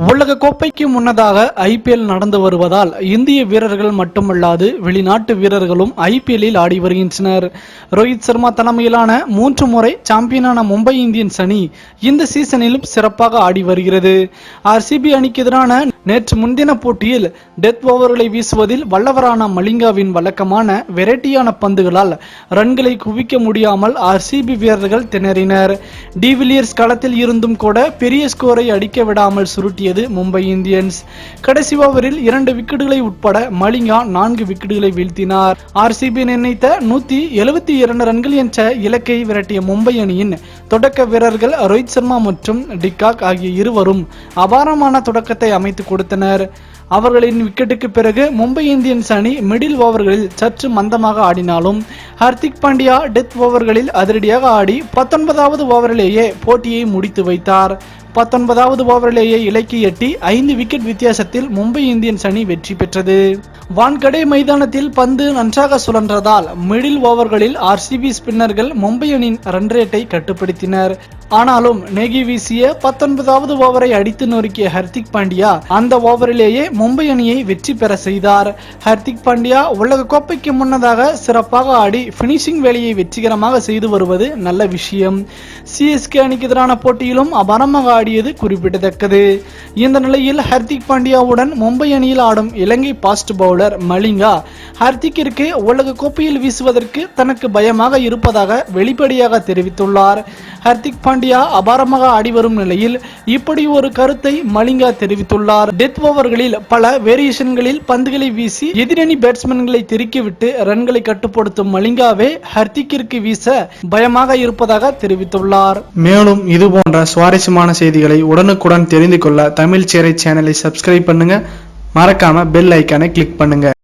உலக கோப்பைக்கு முன்னதாக ஐபிஎல் நடந்து வருவதால் இந்திய வீரர்கள் மட்டுமல்லாது வெளிநாட்டு வீரர்களும் ஐபிஎல்லில் ஆடி வருகின்றனர். ரோஹித் சர்மா தலைமையிலான 3 முறை சாம்பியனான மும்பை இந்தியன்ஸ் அணி இந்த சீசனிலும் சிறப்பாக ஆடி வருகிறது. ஆர்சிபி அணிக்கு எதிரான நேற்று முன்தின போட்டியில் டெத் ஓவர்களை வீசுவதில் வல்லவரான மலிங்காவின் வழக்கமான வெரைட்டியான பந்துகளால் ரன்களை குவிக்க முடியாமல் ஆர்சிபி வீரர்கள் திணறினர். டிவிலியர்ஸ் களத்தில் இருந்தும் கூட பெரிய ஸ்கோரை அடிக்க விடாமல் சுருட்டியது மும்பை இந்தியன்ஸ். கடைசி ஓவரில் 2 விக்கெட்டுகளை உட்பட மலிங்கா 4 விக்கெட்டுகளை வீழ்த்தினார். ஆர்சிபி நிர்ணயித்த 172 ரன்கள் என்ற இலக்கை விரட்டிய மும்பை அணியின் தொடக்க வீரர்கள் ரோஹித் சர்மா மற்றும் டிகாக் ஆகிய இருவரும் அபாரமான தொடக்கத்தை அமைத்து கொடுத்தனர். அவர்களின் விக்கெட்டுக்கு பிறகு மும்பை இந்தியன்ஸ் அணி மிடில் ஓவர்களில் சற்று மந்தமாக ஆடினாலும் ஹர்திக் பாண்டியா டெத் ஓவர்களில் அதிரடியாக ஆடி 19வது ஓவரிலேயே போட்டியை முடித்து வைத்தார். 19வது ஓவரிலேயே இலக்கை எட்டி 5 விக்கெட் வித்தியாசத்தில் மும்பை இந்தியன்ஸ் அணி வெற்றி பெற்றது. வான்கடே மைதானத்தில் பந்து நன்றாக சுழன்றதால் மிடில் ஓவர்களில் ஆர்சிபி ஸ்பின்னர்கள் மும்பை அணியின் ரன் ரேட்டை கட்டுப்படுத்தினர். ஆனாலும் நேகி வீசிய 19வது ஓவரை அடித்து நொறுக்கிய ஹர்திக் பாண்டியா அந்த ஓவரிலேயே மும்பை அணியை வெற்றி பெற செய்தார். ஹர்திக் பாண்டியா உலக கோப்பைக்கு முன்னதாக சிறப்பாக ஆடி பினிஷிங் வேலையை வெற்றிகரமாக செய்து வருவது நல்ல விஷயம். சிஎஸ்கே அணிக்கு எதிரான போட்டியிலும் அபாரமாக ஆடியது குறிப்பிடத்தக்கது. இந்த நிலையில் ஹர்திக் பாண்டியாவுடன் மும்பை அணியில் ஆடும் இலங்கை பாஸ்ட் பவுலர் மலிங்கா ஹர்திக்கிற்கு உலக கோப்பையில் வீசுவதற்கு தனக்கு பயமாக இருப்பதாக வெளிப்படையாக தெரிவித்துள்ளார். ஹர்திக் பாண்டியா அபாரமாக ஆடி வரும் நிலையில் இப்படி ஒரு கருத்தை மலிங்கா தெரிவித்துள்ளார். டெத் ஓவர்களில் பல வேரியேஷன்களில் பந்துகளை வீசி எதிரணி பேட்ஸ்மேன்களை தெறிக்கிவிட்டு ரன்களை கட்டுப்படுத்தும் மலிங்காவே ஹர்திக்கிற்கு வீச பயமாக இருப்பதாக தெரிவித்துள்ளார். மேலும் இது போன்ற சுவாரஸ்யமான செய்திகளை உடனுக்குடன் தெரிந்து கொள்ள தமிழ் சேரை சேனலை சப்ஸ்கிரைப் பண்ணுங்க. மறக்காம பெல் ஐக்கானை கிளிக் பண்ணுங்க.